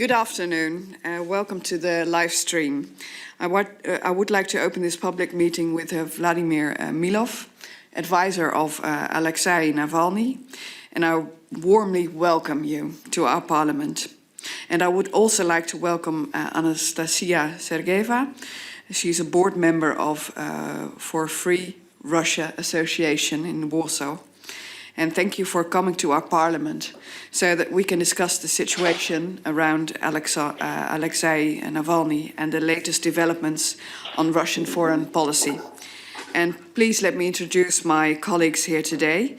Good afternoon. Welcome to the live stream. I would like to open this public meeting with Vladimir Milov, advisor of Alexei Navalny, and I warmly welcome you to our parliament. And I would also like to welcome Anastasia Sergeyeva. She's a board member of For Free Russia Association in Warsaw. And thank you for coming to our parliament so that we can discuss the situation around Alexei Navalny and the latest developments on Russian foreign policy. And please let me introduce my colleagues here today.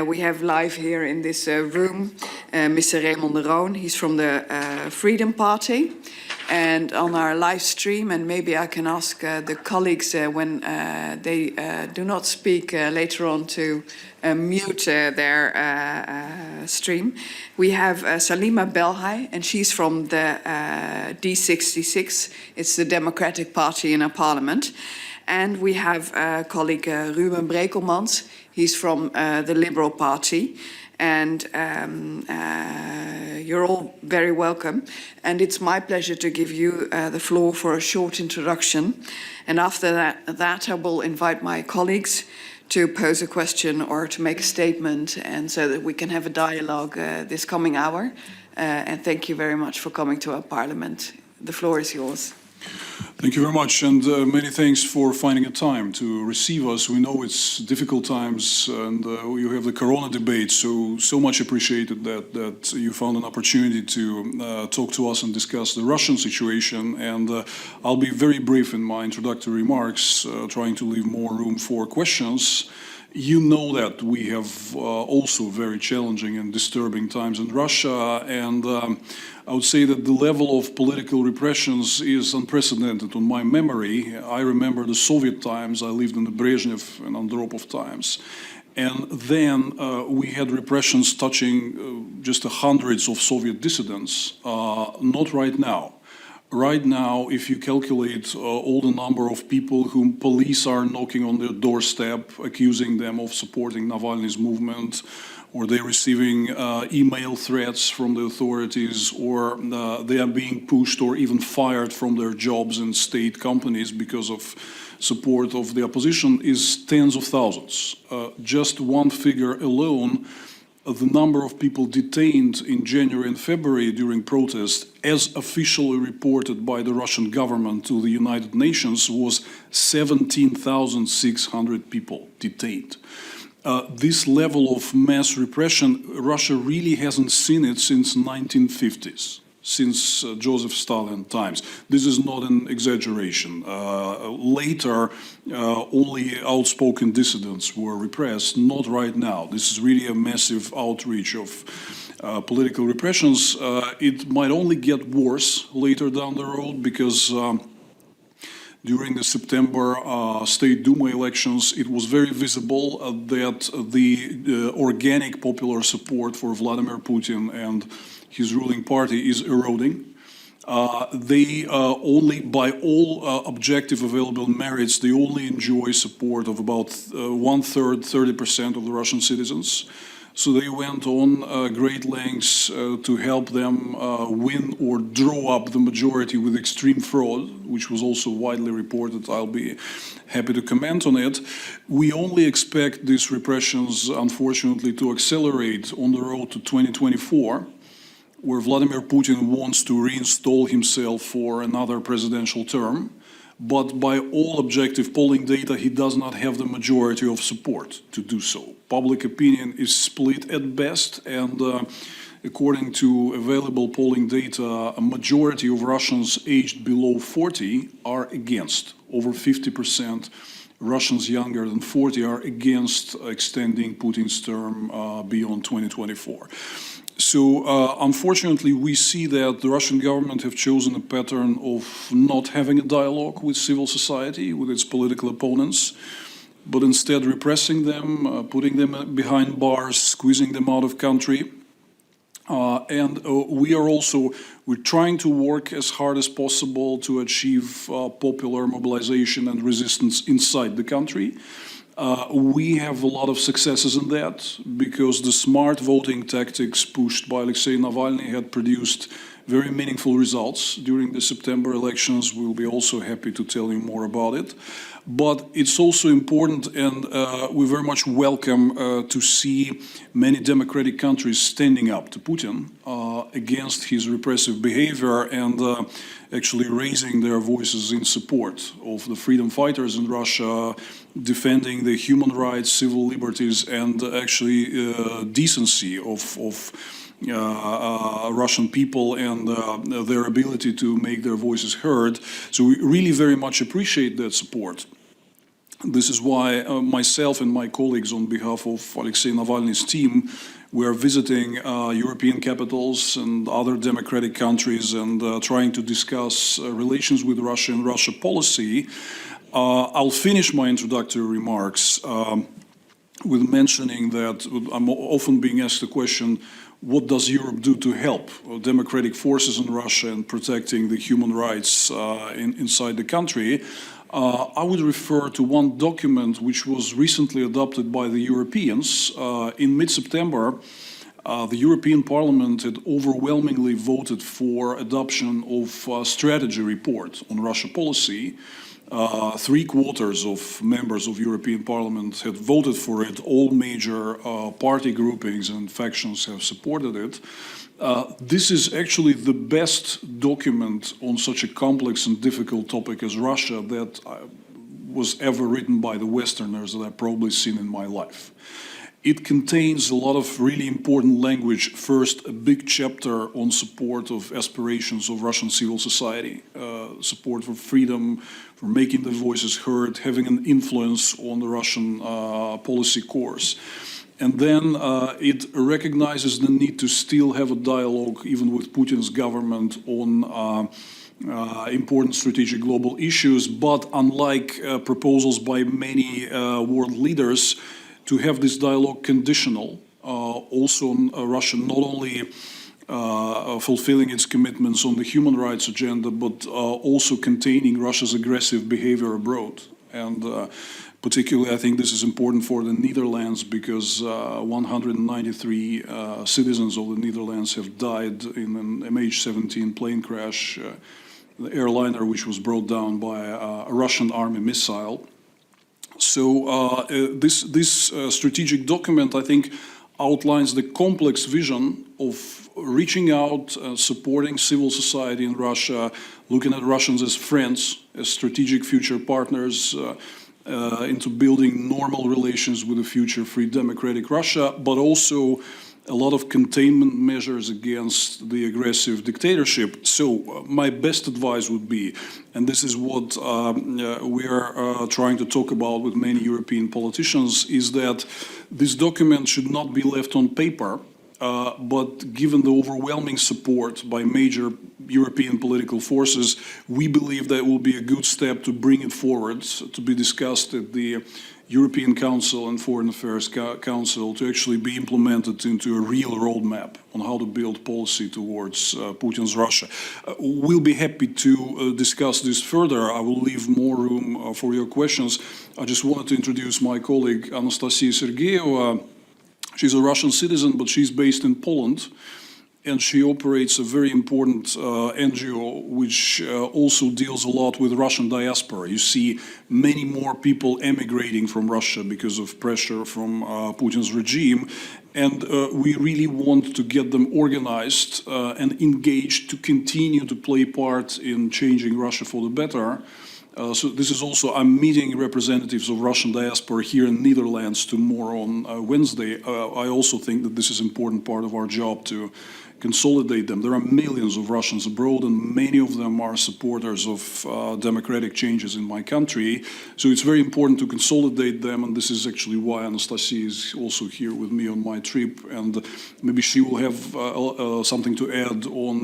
We have live here in this room Mr. Raymond de Roon. He's from the Freedom Party. And on our live stream, and maybe I can ask the colleagues when they do not speak later on to mute their stream. We have Salima Belhai, and she's from the D66. It's the Democratic Party in our parliament. And we have colleague Ruben Brekelmans. He's from the Liberal Party. And you're all very welcome. And it's my pleasure to give you the floor for a short introduction. And after that I will invite my colleagues to pose a question or to make a statement, and so that we can have a dialogue this coming hour. And thank you very much for coming to our parliament. The floor is yours. Thank you very much, and many thanks for finding a time to receive us. We know it's difficult times, and you have the Corona debate, so much appreciated that you found an opportunity to talk to us and discuss the Russian situation. And I'll be very brief in my introductory remarks, trying to leave more room for questions. You know that we have also very challenging and disturbing times in Russia, and I would say that the level of political repressions is unprecedented on my memory. I remember the Soviet times. I lived in the Brezhnev and Andropov times. And then we had repressions touching just the hundreds of Soviet dissidents, not right now. Right now, if you calculate all the number of people whom police are knocking on their doorstep, accusing them of supporting Navalny's movement, or they're receiving email threats from the authorities, or they are being pushed or even fired from their jobs in state companies because of support of the opposition, is tens of thousands. Just one figure alone, the number of people detained in January and February during protests, as officially reported by the Russian government to the United Nations, was 17,600 people detained. This level of mass repression, Russia really hasn't seen it since 1950s, since Joseph Stalin times. This is not an exaggeration. Later, only outspoken dissidents were repressed, not right now. This is really a massive outreach of political repressions. It might only get worse later down the road, because during the September State Duma elections, it was very visible that the organic popular support for Vladimir Putin and his ruling party is eroding. They only, by all objective available merits, they only enjoy support of about 1/3, 30% of the Russian citizens. So they went on great lengths to help them win or draw up the majority with extreme fraud, which was also widely reported. I'll be happy to comment on it. We only expect these repressions, unfortunately, to accelerate on the road to 2024, where Vladimir Putin wants to reinstall himself for another presidential term. But by all objective polling data, he does not have the majority of support to do so. Public opinion is split at best, and according to available polling data, a majority of Russians aged below 40 are against. Over 50% Russians younger than 40 are against extending Putin's term beyond 2024. So, unfortunately, we see that the Russian government have chosen a pattern of not having a dialogue with civil society, with its political opponents, but instead repressing them, putting them behind bars, squeezing them out of country. We're trying to work as hard as possible to achieve popular mobilization and resistance inside the country. We have a lot of successes in that, because the smart voting tactics pushed by Alexei Navalny had produced very meaningful results during the September elections. We'll be also happy to tell you more about it. But it's also important, and we very much welcome to see many democratic countries standing up to Putin against his repressive behavior and actually raising their voices in support of the freedom fighters in Russia, defending the human rights, civil liberties, and actually decency of Russian people and their ability to make their voices heard. So we really very much appreciate that support. This is why myself and my colleagues on behalf of Alexei Navalny's team, we are visiting European capitals and other democratic countries and trying to discuss relations with Russia and Russia policy. I'll finish my introductory remarks with mentioning that I'm often being asked the question, what does Europe do to help democratic forces in Russia and protecting the human rights inside the country? I would refer to one document which was recently adopted by the Europeans. In mid-September, the European Parliament had overwhelmingly voted for adoption of a strategy report on Russia policy. 3/4 of members of European Parliament had voted for it. All major party groupings and factions have supported it. This is actually the best document on such a complex and difficult topic as Russia that was ever written by the Westerners that I've probably seen in my life. It contains a lot of really important language. First, a big chapter on support of aspirations of Russian civil society, support for freedom, for making their voices heard, having an influence on the Russian policy course. And then it recognizes the need to still have a dialogue, even with Putin's government, on important strategic global issues. But unlike proposals by many world leaders, to have this dialogue conditional, also on Russia not only fulfilling its commitments on the human rights agenda, but also containing Russia's aggressive behavior abroad. And particularly, I think this is important for the Netherlands because 193 citizens of the Netherlands have died in an MH17 plane crash, the airliner which was brought down by a Russian army missile. So this strategic document, I think, outlines the complex vision of reaching out, supporting civil society in Russia, looking at Russians as friends, as strategic future partners, into building normal relations with a future free democratic Russia, but also a lot of containment measures against the aggressive dictatorship. So my best advice would be, and this is what we are trying to talk about with many European politicians, is that this document should not be left on paper, but given the overwhelming support by major European political forces, we believe that will be a good step to bring it forward, to be discussed at the European Council and Foreign Affairs Council, to actually be implemented into a real roadmap on how to build policy towards Putin's Russia. We'll be happy to discuss this further. I will leave more room for your questions. I just wanted to introduce my colleague Anastasia Sergeyeva. She's a Russian citizen, but she's based in Poland, and she operates a very important NGO which also deals a lot with Russian diaspora. You see many more people emigrating from Russia because of pressure from Putin's regime, and we really want to get them organized and engaged to continue to play part in changing Russia for the better. So this is also, I'm meeting representatives of Russian diaspora here in Netherlands tomorrow on Wednesday. I also think that this is an important part of our job to consolidate them. There are millions of Russians abroad, and many of them are supporters of democratic changes in my country. So it's very important to consolidate them, and this is actually why Anastasia is also here with me on my trip, and maybe she will have something to add on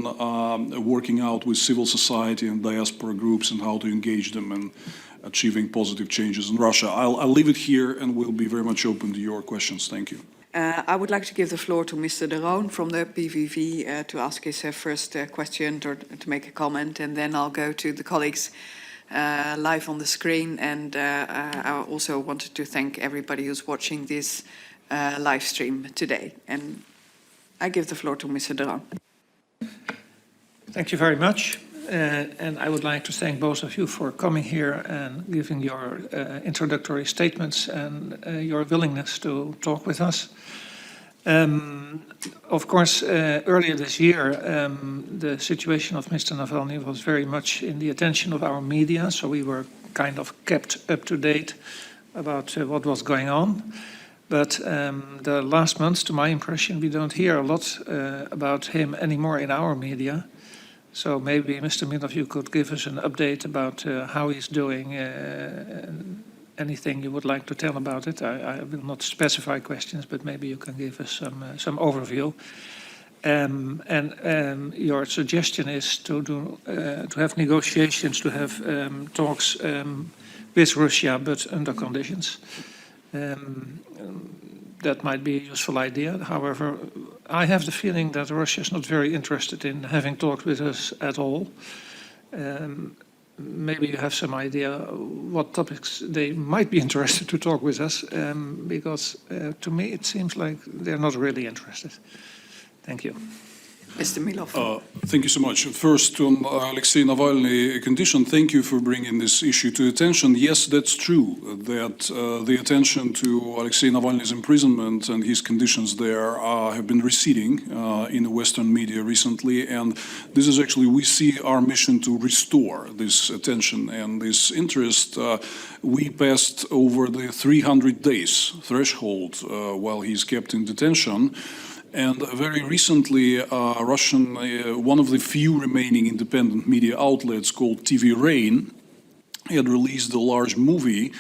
working out with civil society and diaspora groups and how to engage them in achieving positive changes in Russia. I'll leave it here, and we'll be very much open to your questions. Thank you. I would like to give the floor to Mr. De Roon from the PVV to ask his first question or to make a comment, and then I'll go to the colleagues live on the screen. And I also wanted to thank everybody who's watching this live stream today. And I give the floor to Mr. De Roon. Thank you very much. And I would like to thank both of you for coming here and giving your introductory statements and your willingness to talk with us. Of course, earlier this year, the situation of Mr. Navalny was very much in the attention of our media, so we were kind of kept up to date about what was going on. But the last months, to my impression, we don't hear a lot about him anymore in our media. So maybe, Mr. Milov, you could give us an update about how he's doing, anything you would like to tell about it. I will not specify questions, but maybe you can give us some overview. And your suggestion is to have negotiations, to have talks with Russia, but under conditions. That might be a useful idea. However, I have the feeling that Russia is not very interested in having talked with us at all. Maybe you have some idea what topics they might be interested to talk with us, because to me it seems like they're not really interested. Thank you. Mr. Milov. Thank you so much. First, on Alexei Navalny condition, thank you for bringing this issue to attention. Yes, that's true, that the attention to Alexei Navalny's imprisonment and his conditions there have been receding in the Western media recently. And this is actually, we see our mission to restore this attention and this interest. We passed over the 300 days threshold while he's kept in detention. And very recently, Russian, one of the few remaining independent media outlets called TV Rain, had released a large movie.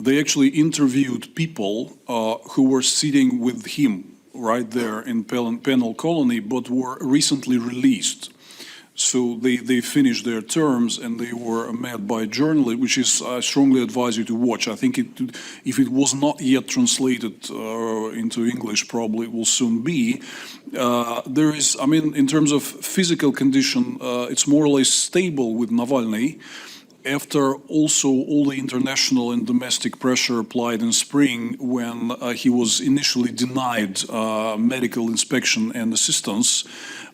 They actually interviewed people who were sitting with him right there in penal colony, but were recently released. So they finished their terms and they were met by journalists, which is, I strongly advise you to watch. I think if it was not yet translated into English, probably it will soon be. There is, I mean, in terms of physical condition, it's more or less stable with Navalny. After also all the international and domestic pressure applied in spring when he was initially denied medical inspection and assistance,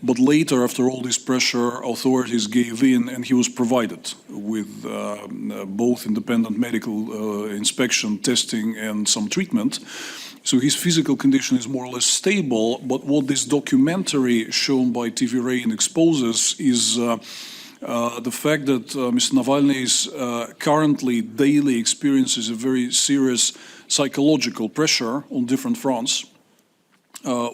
but later, after all this pressure, authorities gave in and he was provided with both independent medical inspection, testing and some treatment. So his physical condition is more or less stable, but what this documentary shown by TV Rain exposes is the fact that Mr. Navalny is currently daily experiences a very serious psychological pressure on different fronts,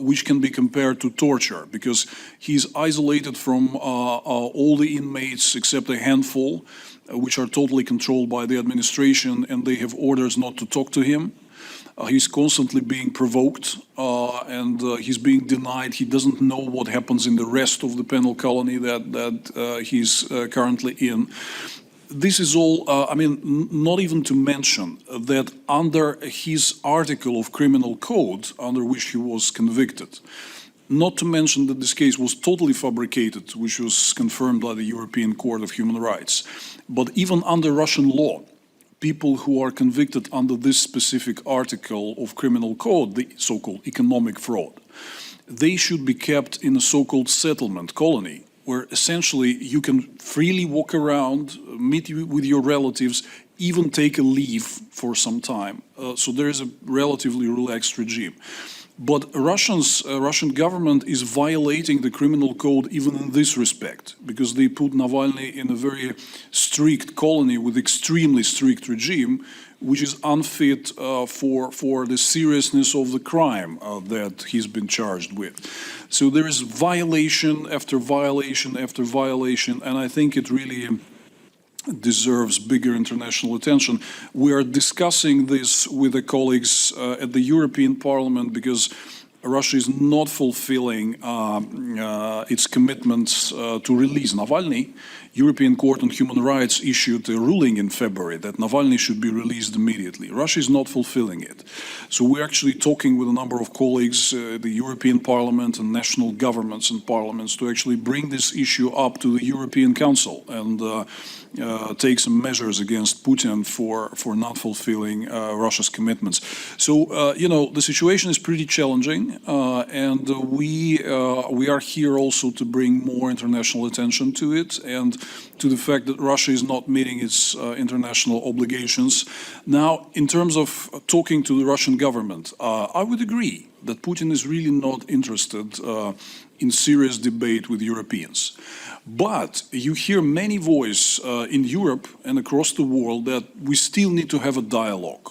which can be compared to torture, because he's isolated from all the inmates except a handful, which are totally controlled by the administration, and they have orders not to talk to him. He's constantly being provoked and he's being denied. He doesn't know what happens in the rest of the penal colony that he's currently in. This is all, I mean, not even to mention that under his article of criminal code under which he was convicted, not to mention that this case was totally fabricated, which was confirmed by the European Court of Human Rights, but even under Russian law, people who are convicted under this specific article of criminal code, the so-called economic fraud, they should be kept in a so-called settlement colony, where essentially you can freely walk around, meet with your relatives, even take a leave for some time. So there is a relatively relaxed regime. But Russian government is violating the criminal code even in this respect, because they put Navalny in a very strict colony with extremely strict regime, which is unfit for the seriousness of the crime that he's been charged with. So there is violation after violation after violation, and I think it really deserves bigger international attention. We are discussing this with the colleagues at the European Parliament because Russia is not fulfilling its commitments to release Navalny. European Court on Human Rights issued a ruling in February that Navalny should be released immediately. Russia is not fulfilling it. So we're actually talking with a number of colleagues, the European Parliament and national governments and parliaments, to actually bring this issue up to the European Council and take some measures against Putin for not fulfilling Russia's commitments. So, you know, the situation is pretty challenging. meeting, and we are here also to bring more international attention to it and to the fact that Russia is not meeting its international obligations. Now, in terms of talking to the Russian government, I would agree that Putin is really not interested in serious debate with Europeans. But you hear many voices in Europe and across the world that we still need to have a dialogue.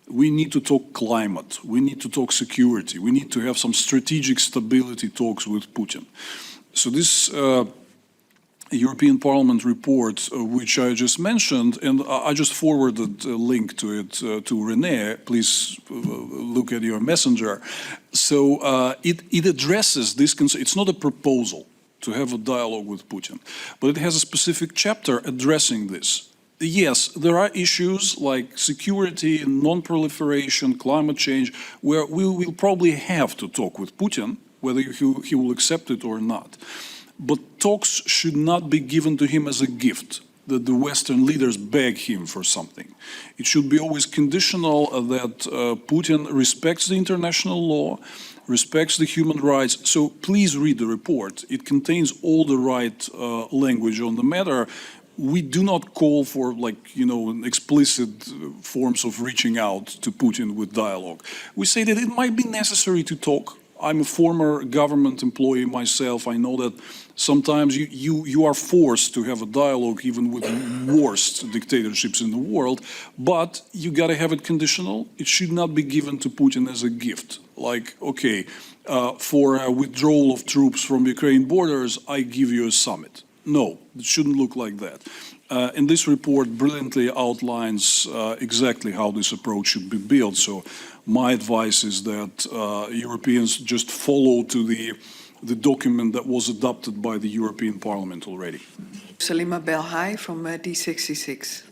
We need to talk climate, we need to talk security, we need to have some strategic stability talks with Putin. So this European Parliament report, which I just mentioned, and I just forwarded a link to it to René, please look at your messenger. So it addresses this concern. It's not a proposal to have a dialogue with Putin, but it has a specific chapter addressing this. Yes, there are issues like security, non-proliferation, climate change, where we will probably have to talk with Putin, whether he will accept it or not. But talks should not be given to him as a gift, that the Western leaders beg him for something. It should be always conditional that Putin respects the international law, respects the human rights. So please read the report. It contains all the right language on the matter. We do not call for, explicit forms of reaching out to Putin with dialogue. We say that it might be necessary to talk. I'm a former government employee myself. I know that sometimes you are forced to have a dialogue even with the worst dictatorships in the world, but you got to have it conditional. It should not be given to Putin as a gift. Like, okay, for a withdrawal of troops from Ukraine borders, I give you a summit. No, it shouldn't look like that. And this report brilliantly outlines exactly how this approach should be built. So my advice is that Europeans just follow to the document that was adopted by the European Parliament already. Salima Belhai from D66.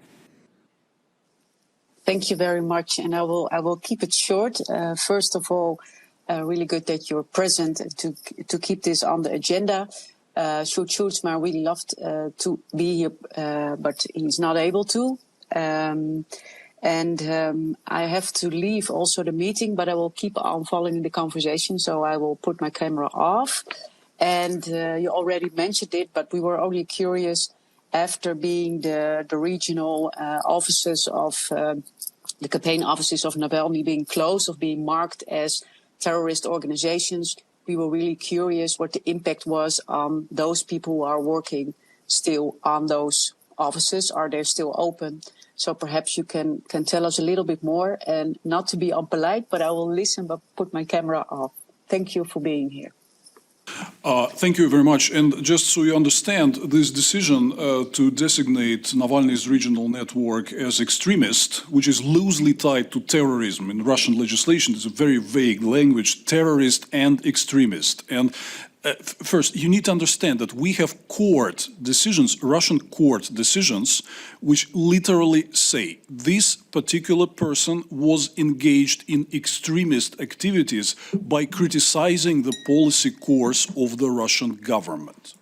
Thank you very much, and I will keep it short. First of all, really good that you're present to keep this on the agenda. Sjoerd Sjoerdsma really loved to be here, but he's not able to. I have to leave also the meeting, but I will keep on following the conversation, so I will put my camera off. And you already mentioned it, but we were only curious after being the regional offices of the campaign offices of Navalny being closed, of being marked as terrorist organizations. We were really curious what the impact was on those people who are working still on those offices. Are they still open? So perhaps you can tell us a little bit more, and not to be unpolite, but I will listen but put my camera off. Thank you for being here. Thank you very much. And just so you understand, this decision to designate Navalny's regional network as extremist, which is loosely tied to terrorism in Russian legislation, is a very vague language, terrorist and extremist. And first, you need to understand that we have court decisions, Russian court decisions, which literally say this particular person was engaged in extremist activities by criticizing the policy course of the Russian government.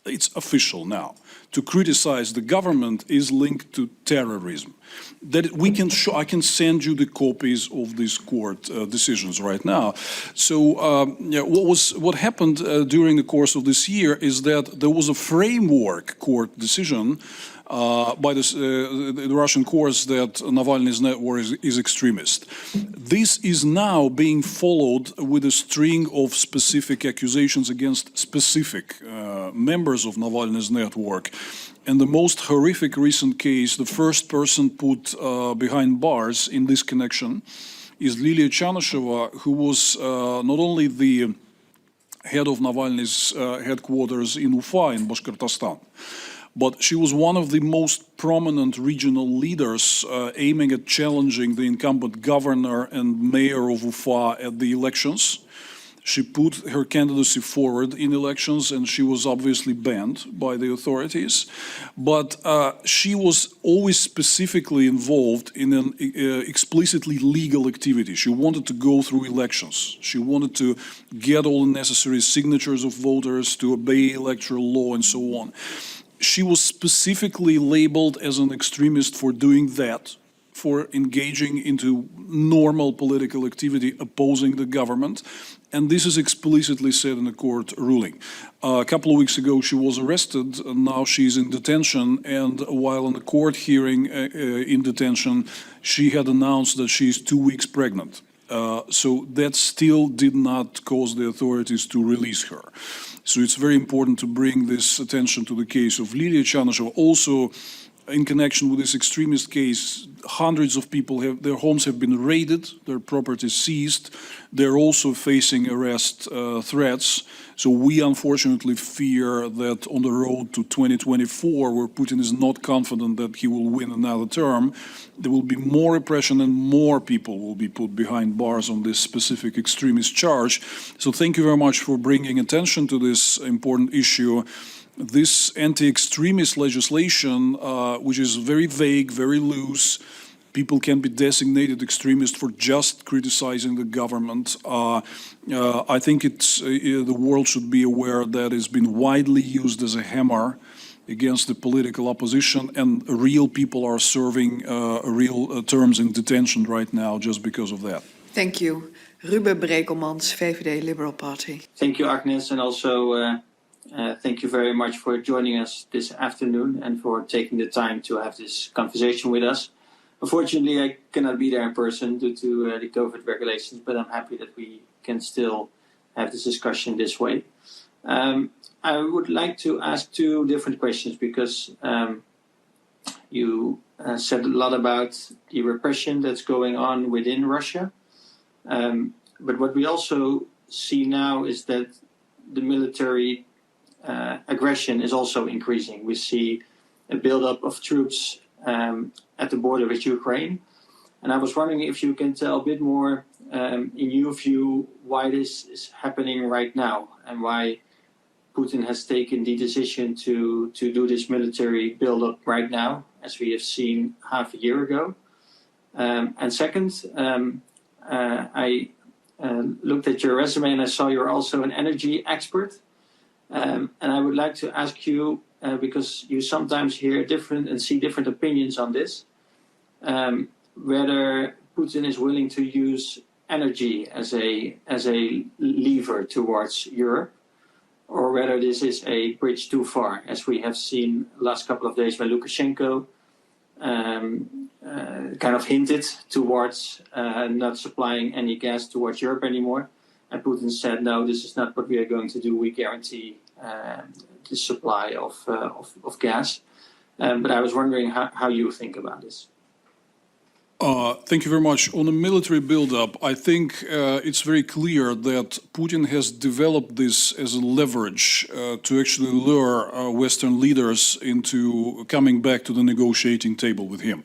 It's official now. To criticize the government is linked to terrorism. That we can show, I can send you the copies of these court decisions right now. So what happened during the course of this year is that there was a framework court decision by the Russian courts that Navalny's network is extremist. This is now being followed with a string of specific accusations against specific members of Navalny's network. And the most horrific recent case, the first person put behind bars in this connection, is Lilia Chanisheva, who was not only the head of Navalny's headquarters in Ufa in Bashkortostan, but she was one of the most prominent regional leaders aiming at challenging the incumbent governor and mayor of Ufa at the elections. She put her candidacy forward in elections, and she was obviously banned by the authorities. But she was always specifically involved in an explicitly legal activity. She wanted to go through elections. She wanted to get all the necessary signatures of voters, to obey electoral law, and so on. She was specifically labeled as an extremist for doing that for engaging into normal political activity opposing the government. And this is explicitly said in the court ruling. A couple of weeks ago, she was arrested, and now she's in detention. And while in the court hearing in detention, she had announced that she's 2 weeks pregnant. So that still did not cause the authorities to release her. So it's very important to bring this attention to the case of Lilia Chanisheva. Also, in connection with this extremist case, hundreds of people their homes have been raided, their property seized. They're also facing arrest threats. So we unfortunately fear that on the road to 2024, where Putin is not confident that he will win another term, there will be more repression and more people will be put behind bars on this specific extremist charge. So thank you very much for bringing attention to this important issue. This anti-extremist legislation, which is very vague, very loose, people can be designated extremist for just criticizing the government. I think the world should be aware that it's been widely used as a hammer against the political opposition, and real people are serving real terms in detention right now just because of that. Thank you. Ruben Brekelmans, VVD Liberal Party. Thank you, Agnes, and also thank you very much for joining us this afternoon and for taking the time to have this conversation with us. Unfortunately, I cannot be there in person due to the COVID regulations, but I'm happy that we can still have this discussion this way. I would like to ask two different questions because you said a lot about the repression that's going on within Russia. But what we also see now is that the military aggression is also increasing. We see a buildup of troops at the border with Ukraine. And I was wondering if you can tell a bit more, in your view, why this is happening right now and why Putin has taken the decision to do this military buildup right now, as we have seen half a year ago. And second, I looked at your resume and I saw you're also an energy expert. And I would like to ask you, because you sometimes hear different and see different opinions on this, whether Putin is willing to use energy as a lever towards Europe, or whether this is a bridge too far, as we have seen last couple of days when Lukashenko kind of hinted towards not supplying any gas towards Europe anymore. And Putin said, no, this is not what we are going to do. We guarantee the supply of gas. But I was wondering how you think about this. Thank you very much. On the military buildup, I think it's very clear that Putin has developed this as a leverage to actually lure Western leaders into coming back to the negotiating table with him.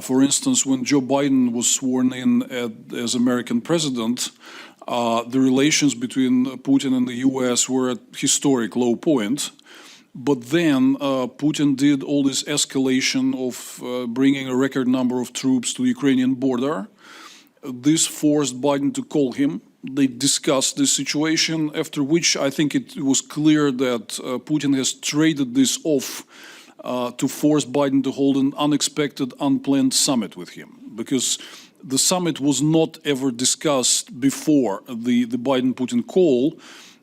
For instance, when Joe Biden was sworn in as American president, the relations between Putin and the US were at historic low point. But then Putin did all this escalation of bringing a record number of troops to the Ukrainian border. This forced Biden to call him. They discussed this situation, after which I think it was clear that Putin has traded this off to force Biden to hold an unexpected, unplanned summit with him. Because the summit was not ever discussed before the Biden-Putin call.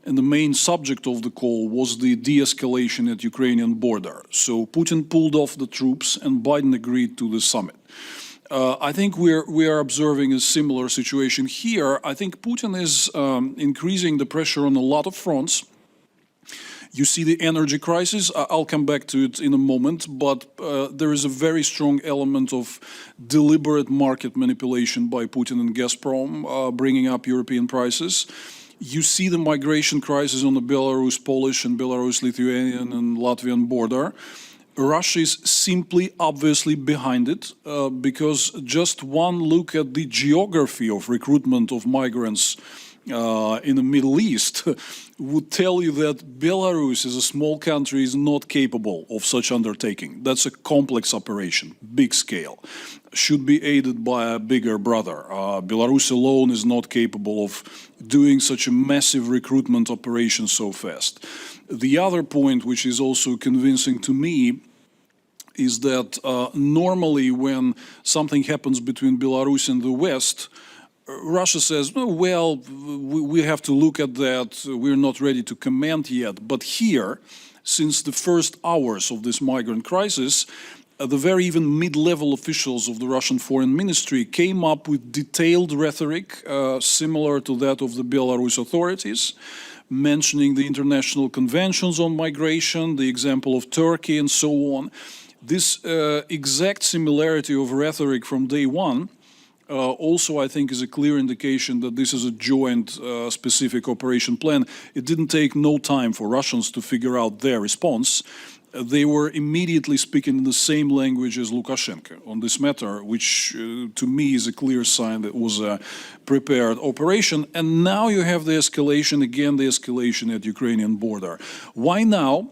And the main subject of the call was the de-escalation at Ukrainian border. So Putin pulled off the troops and Biden agreed to the summit. I think we are observing a similar situation here. I think Putin is increasing the pressure on a lot of fronts. You see the energy crisis. I'll come back to it in a moment, but there is a very strong element of deliberate market manipulation by Putin and Gazprom, bringing up European prices. You see the migration crisis on the Belarus-Polish and Belarus-Lithuanian and Latvian border. Russia is simply, obviously behind it because just one look at the geography of recruitment of migrants in the Middle East would tell you that Belarus, as a small country, is not capable of such undertaking. That's a complex operation, big scale, should be aided by a bigger brother. Belarus alone is not capable of doing such a massive recruitment operation so fast. The other point, which is also convincing to me, is that normally when something happens between Belarus and the West, Russia says, well, we have to look at that. We're not ready to comment yet. But here, since the first hours of this migrant crisis, the very even mid-level officials of the Russian Foreign Ministry came up with detailed rhetoric similar to that of the Belarus authorities, mentioning the international conventions on migration, the example of Turkey, and so on. This exact similarity of rhetoric from day one also, I think, is a clear indication that this is a joint specific operation plan. It didn't take no time for Russians to figure out their response. They were immediately speaking in the same language as Lukashenko on this matter, which to me is a clear sign that it was a prepared operation. And now you have the escalation, again, the escalation at Ukrainian border. Why now?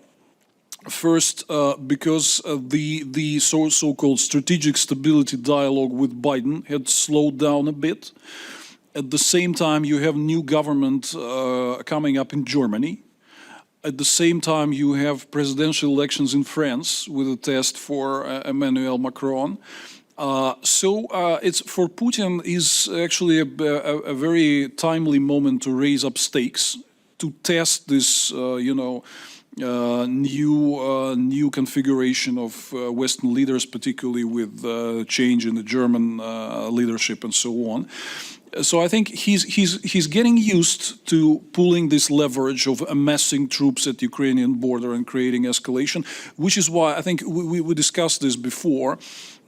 First, because the so-called strategic stability dialogue with Biden had slowed down a bit. At the same time, you have new government coming up in Germany. At the same time, you have presidential elections in France with a test for Emmanuel Macron. So it's for Putin is actually a very timely moment to raise up stakes, to test this, new configuration of Western leaders, particularly with change in the German leadership and so on. So I think he's getting used to pulling this leverage of amassing troops at the Ukrainian border and creating escalation, which is why I think we discussed this before.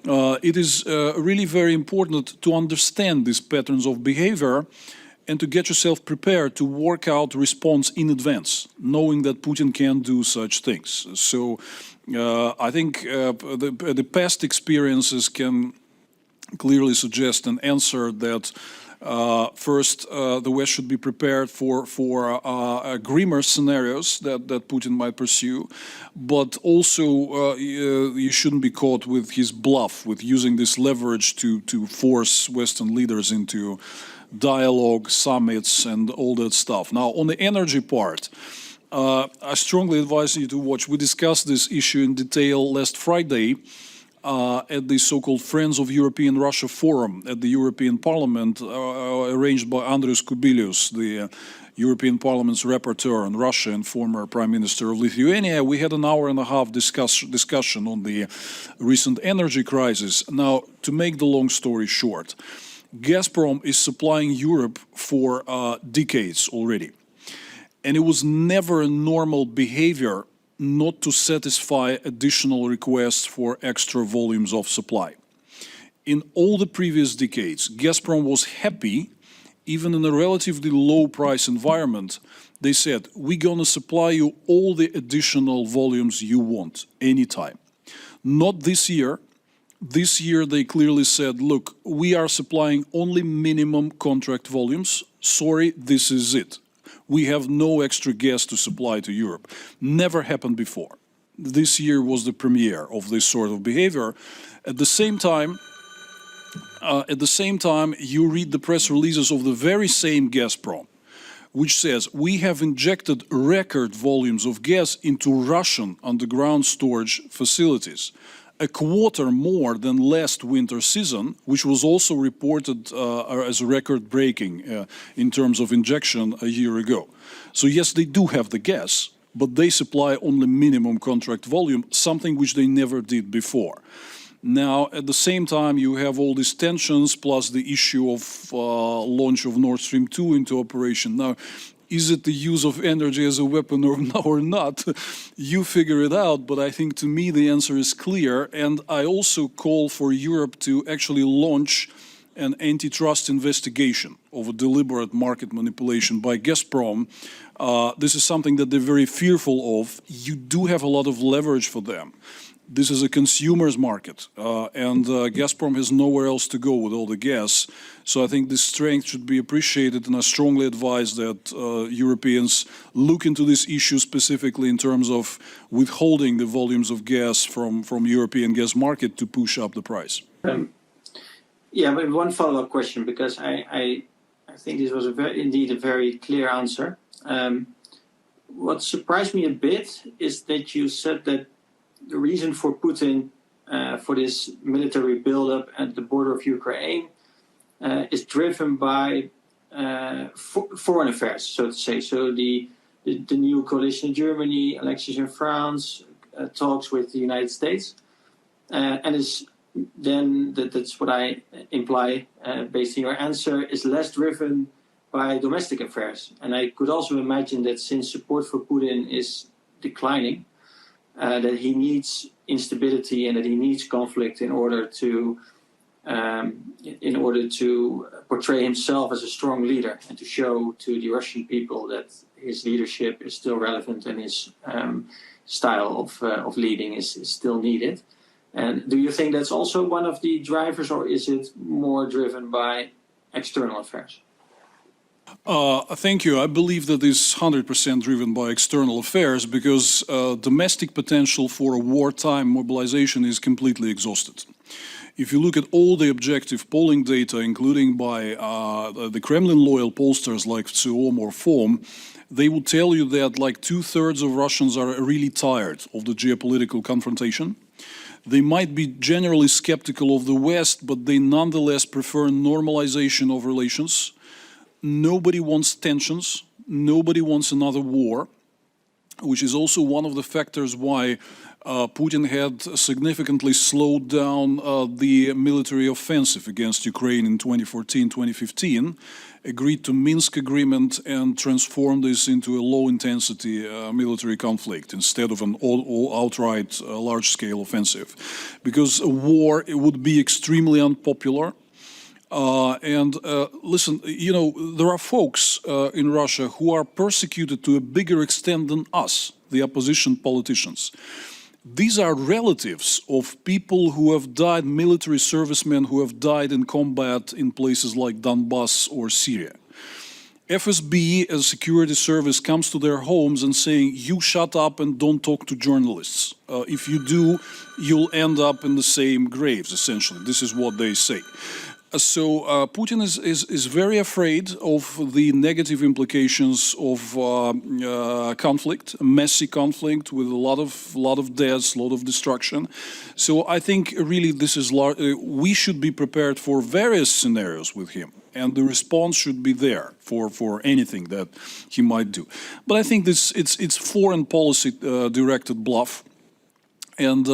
It is really very important to understand these patterns of behavior and to get yourself prepared to work out response in advance, knowing that Putin can do such things. So I think the past experiences can clearly suggest an answer that first, the West should be prepared for grimmer scenarios that Putin might pursue, but also you shouldn't be caught with his bluff, with using this leverage to force Western leaders into dialogue, summits, and all that stuff. Now, on the energy part, I strongly advise you to watch. We discussed this issue in detail last Friday at the so-called Friends of European Russia Forum at the European Parliament, arranged by Andrius Kubilius, the European Parliament's rapporteur on Russia and former Prime Minister of Lithuania. We had an hour and a half discussion on the recent energy crisis. Now, to make the long story short, Gazprom is supplying Europe for decades already. And it was never a normal behavior not to satisfy additional requests for extra volumes of supply. In all the previous decades, Gazprom was happy, even in a relatively low price environment. They said, we're going to supply you all the additional volumes you want, anytime. Not this year. This year they clearly said, look, we are supplying only minimum contract volumes. Sorry, this is it. We have no extra gas to supply to Europe. Never happened before. This year was the premiere of this sort of behavior. At the same time, you read the press releases of the very same Gazprom, which says we have injected record volumes of gas into Russian underground storage facilities, a quarter more than last winter season, which was also reported as record-breaking in terms of injection a year ago. So yes, they do have the gas, but they supply only minimum contract volume, something which they never did before. Now, at the same time, you have all these tensions, plus the issue of launch of Nord Stream 2 into operation. Now, is it the use of energy as a weapon or not? You figure it out, but I think to me the answer is clear. And I also call for Europe to actually launch an antitrust investigation of a deliberate market manipulation by Gazprom. This is something that they're very fearful of. You do have a lot of leverage for them. This is a consumer's market, and Gazprom has nowhere else to go with all the gas. So I think this strength should be appreciated, and I strongly advise that Europeans look into this issue specifically in terms of withholding the volumes of gas from European gas market to push up the price. Yeah, but one follow-up question, because I think this was indeed a very clear answer. What surprised me a bit is that you said that the reason for Putin for this military buildup at the border of Ukraine is driven by foreign affairs, so to say. So the new coalition in Germany, elections in France, talks with the United States, and is then that's what I imply based on your answer, is less driven by domestic affairs. And I could also imagine that since support for Putin is declining, that he needs instability and that he needs conflict in order to portray himself as a strong leader and to show to the Russian people that his leadership is still relevant and his style of leading is still needed. And do you think that's also one of the drivers, or is it more driven by external affairs? Thank you. I believe that is 100% driven by external affairs because domestic potential for a wartime mobilization is completely exhausted. If you look at all the objective polling data, including by the Kremlin-loyal pollsters like Vtsiom or FOM, they will tell you that like 2/3 of Russians are really tired of the geopolitical confrontation. They might be generally skeptical of the West, but they nonetheless prefer normalization of relations. Nobody wants tensions. Nobody wants another war, which is also one of the factors why Putin had significantly slowed down the military offensive against Ukraine in 2014, 2015, agreed to Minsk agreement and transformed this into a low-intensity military conflict instead of an outright large-scale offensive. Because a war, it would be extremely unpopular. Listen, you know, there are folks in Russia who are persecuted to a bigger extent than us, the opposition politicians. These are relatives of people who have died, military servicemen who have died in combat in places like Donbass or Syria. FSB as a security service comes to their homes and saying, you shut up and don't talk to journalists. If you do, you'll end up in the same graves, essentially. This is what they say. So Putin is very afraid of the negative implications of conflict, messy conflict with a lot of deaths, a lot of destruction. So I think really this is we should be prepared for various scenarios with him, and the response should be there for anything that he might do. But I think it's foreign policy directed bluff. And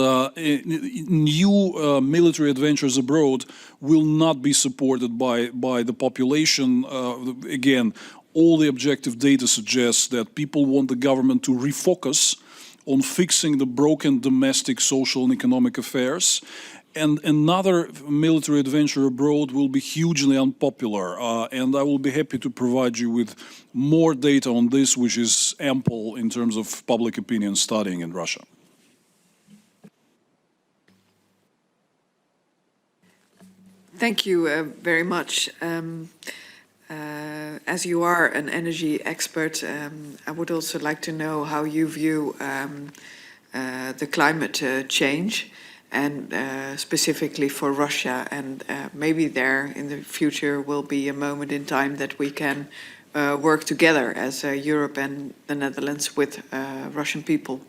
new military adventures abroad will not be supported by the population. Again, all the objective data suggests that people want the government to refocus on fixing the broken domestic social and economic affairs. And another military adventure abroad will be hugely unpopular. And I will be happy to provide you with more data on this, which is ample in terms of public opinion studying in Russia. Thank you very much. As you are an energy expert, I would also like to know how you view the climate change, and specifically for Russia, and maybe there in the future will be a moment in time that we can work together as Europe and the Netherlands with Russian people.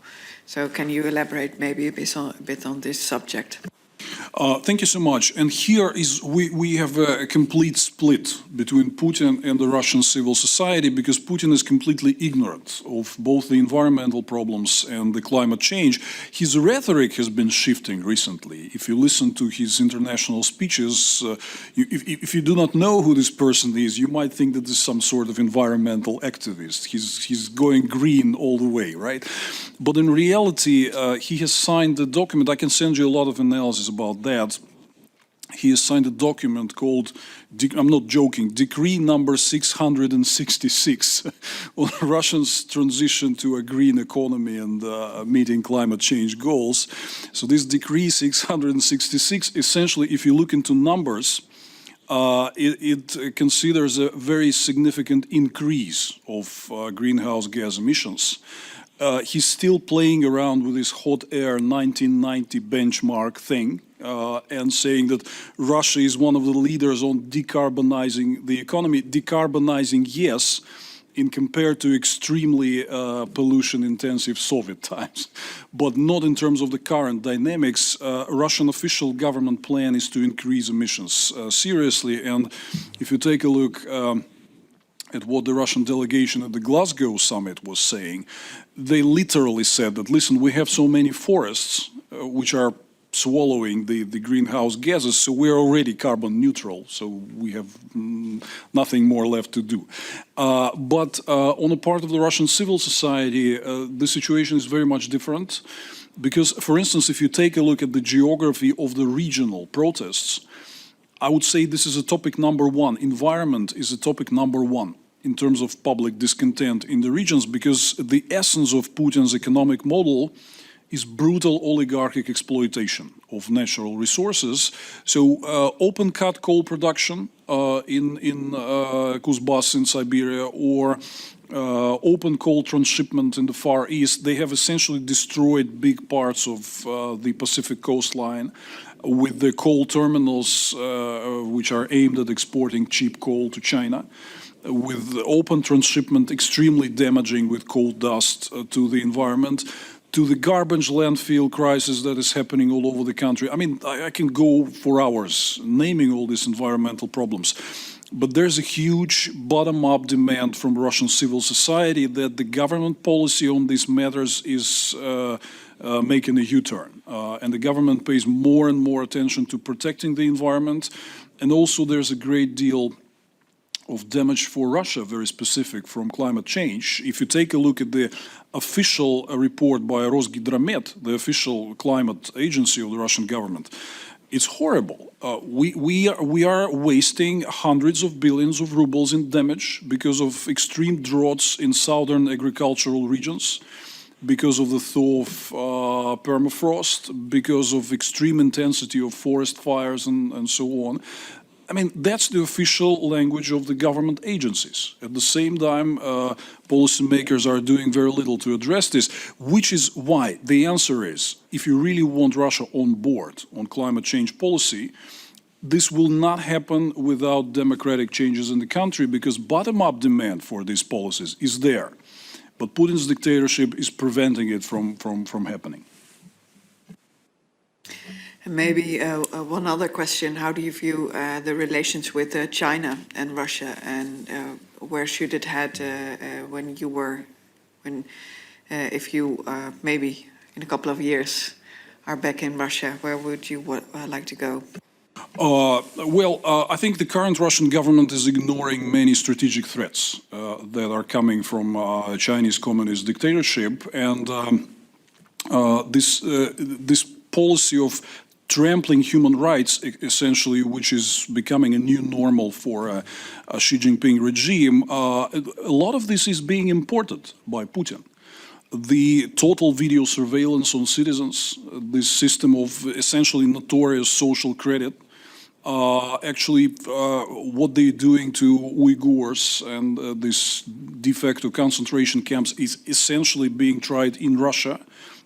So can you elaborate maybe a bit on this subject? Thank you so much. And here we have a complete split between Putin and the Russian civil society, because Putin is completely ignorant of both the environmental problems and the climate change. His rhetoric has been shifting recently. If you listen to his international speeches, if you do not know who this person is, you might think that this is some sort of environmental activist. He's going green all the way, right? But in reality, he has signed the document. I can send you a lot of analysis about that. He has signed a document called, I'm not joking, Decree number 666 on Russia's transition to a green economy and meeting climate change goals. So this Decree 666, essentially, if you look into numbers, it considers a very significant increase of greenhouse gas emissions. He's still playing around with this hot air 1990 benchmark thing and saying that Russia is one of the leaders on decarbonizing the economy. Decarbonizing, yes, in compared to extremely pollution-intensive Soviet times, but not in terms of the current dynamics. Russian official government plan is to increase emissions seriously, and if you take a look at what the Russian delegation at the Glasgow summit was saying, they literally said that, listen, we have so many forests which are swallowing the greenhouse gases, so we're already carbon neutral, so we have nothing more left to do. But on the part of the Russian civil society, the situation is very much different, because, for instance, if you take a look at the geography of the regional protests, I would say this is a topic number one. Environment is a topic number one in terms of public discontent in the regions, because the essence of Putin's economic model is brutal oligarchic exploitation of natural resources. So open-cut coal production in Kuzbass in Siberia, or open coal transshipment in the Far East, they have essentially destroyed big parts of the Pacific coastline with the coal terminals which are aimed at exporting cheap coal to China, with open transshipment extremely damaging with coal dust to the environment, to the garbage landfill crisis that is happening all over the country. I mean, I can go for hours naming all these environmental problems, but there's a huge bottom-up demand from Russian civil society that the government policy on these matters is making a U-turn. And the government pays more and more attention to protecting the environment. And also there's a great deal of damage for Russia, very specific, from climate change. If you take a look at the official report by Rosgidromet, the official climate agency of the Russian government, it's horrible. We are wasting hundreds of billions of rubles in damage because of extreme droughts in southern agricultural regions, because of the thaw of permafrost, because of extreme intensity of forest fires and so on. I mean, that's the official language of the government agencies. At the same time, policymakers are doing very little to address this, which is why the answer is, if you really want Russia on board on climate change policy, this will not happen without democratic changes in the country, because bottom-up demand for these policies is there. But Putin's dictatorship is preventing it from happening. And maybe one other question: how do you view the relations with China and Russia, and where should it head if you maybe in a couple of years are back in Russia? Where would you like to go? I think the current Russian government is ignoring many strategic threats that are coming from Chinese communist dictatorship, and this policy of trampling human rights, essentially, which is becoming a new normal for a Xi Jinping regime, a lot of this is being imported by Putin. The total video surveillance on citizens, this system of essentially notorious social credit, actually what they're doing to Uyghurs and this de facto concentration camps is essentially being tried in Russia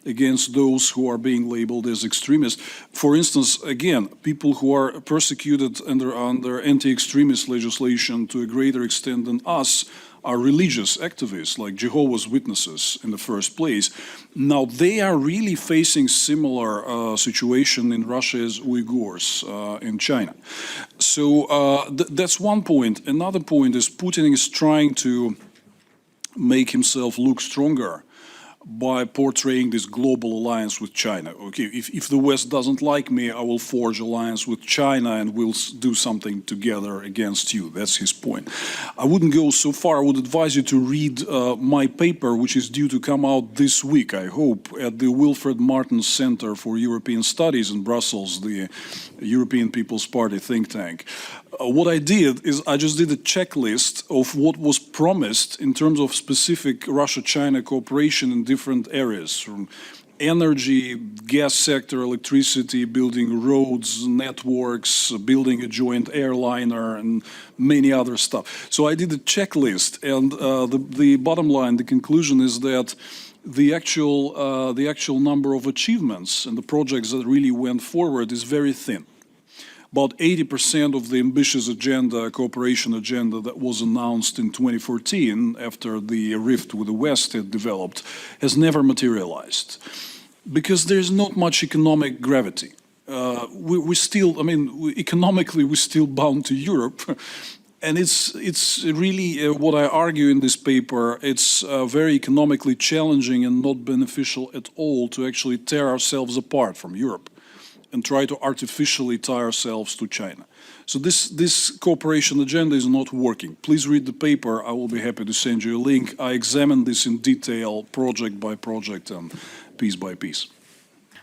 against those who are being labeled as extremists. For instance, again, people who are persecuted under anti-extremist legislation to a greater extent than us are religious activists, like Jehovah's Witnesses in the first place. Now, they are really facing similar situation in Russia as Uyghurs in China. So that's one point. Another point is Putin is trying to make himself look stronger by portraying this global alliance with China. Okay, if the West doesn't like me, I will forge alliance with China and we'll do something together against you. That's his point. I wouldn't go so far. I would advise you to read my paper, which is due to come out this week, I hope, at the Wilfred Martens Center for European Studies in Brussels, the European People's Party think tank. What I did is I just did a checklist of what was promised in terms of specific Russia-China cooperation in different areas, from energy, gas sector, electricity, building roads, networks, building a joint airliner, and many other stuff. So I did a checklist, and the bottom line, the conclusion is that the actual number of achievements and the projects that really went forward is very thin. about 80% of the ambitious agenda, cooperation agenda that was announced in 2014 after the rift with the West had developed has never materialized because there's not much economic gravity. We still, I mean, economically, we're still bound to Europe. And it's really what I argue in this paper. It's very economically challenging and not beneficial at all to actually tear ourselves apart from Europe and try to artificially tie ourselves to China. So this cooperation agenda is not working. Please read the paper. I will be happy to send you a link. I examined this in detail, project by project and piece by piece.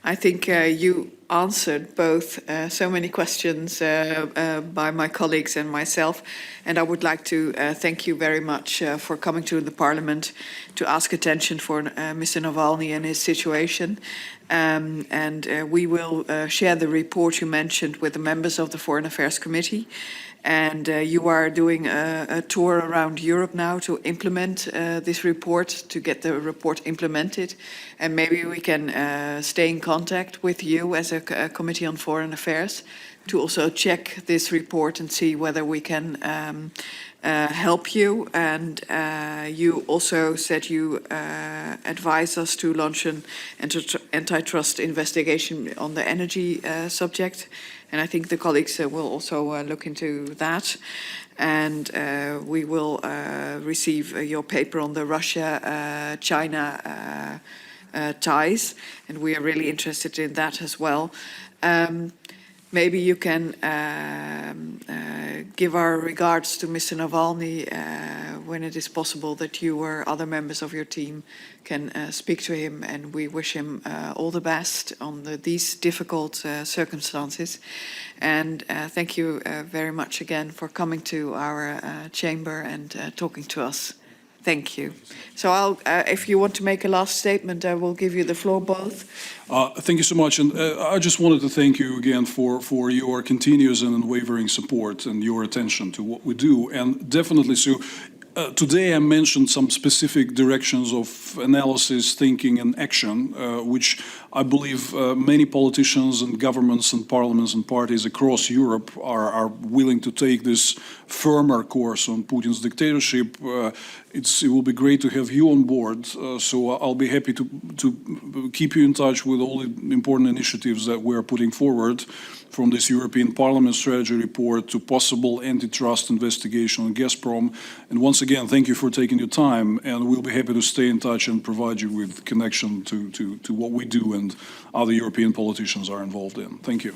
I think you answered both so many questions by my colleagues and myself, and I would like to thank you very much for coming to the Parliament to ask attention for Mr. Navalny and his situation. We will share the report you mentioned with the members of the Foreign Affairs Committee. And you are doing a tour around Europe now to implement this report, to get the report implemented. And maybe we can stay in contact with you as a Committee on Foreign Affairs to also check this report and see whether we can help you. And you also said you advise us to launch an antitrust investigation on the energy subject. And I think the colleagues will also look into that. And we will receive your paper on the Russia-China ties. And we are really interested in that as well. Maybe you can give our regards to Mr. Navalny when it is possible that you or other members of your team can speak to him, and we wish him all the best on these difficult circumstances. And thank you very much again for coming to our chamber and talking to us. Thank you. So if you want to make a last statement, I will give you the floor both. Thank you so much. And I just wanted to thank you again for your continuous and unwavering support and your attention to what we do. And definitely, so today I mentioned some specific directions of analysis, thinking and action, which I believe many politicians and governments and parliaments and parties across Europe are willing to take this firmer course on Putin's dictatorship. It will be great to have you on board, so I'll be happy to keep you in touch with all the important initiatives that we're putting forward, from this European Parliament strategy report to possible antitrust investigation on Gazprom. And once again, thank you for taking your time, and we'll be happy to stay in touch and provide you with connection to what we do and other European politicians are involved in. Thank you.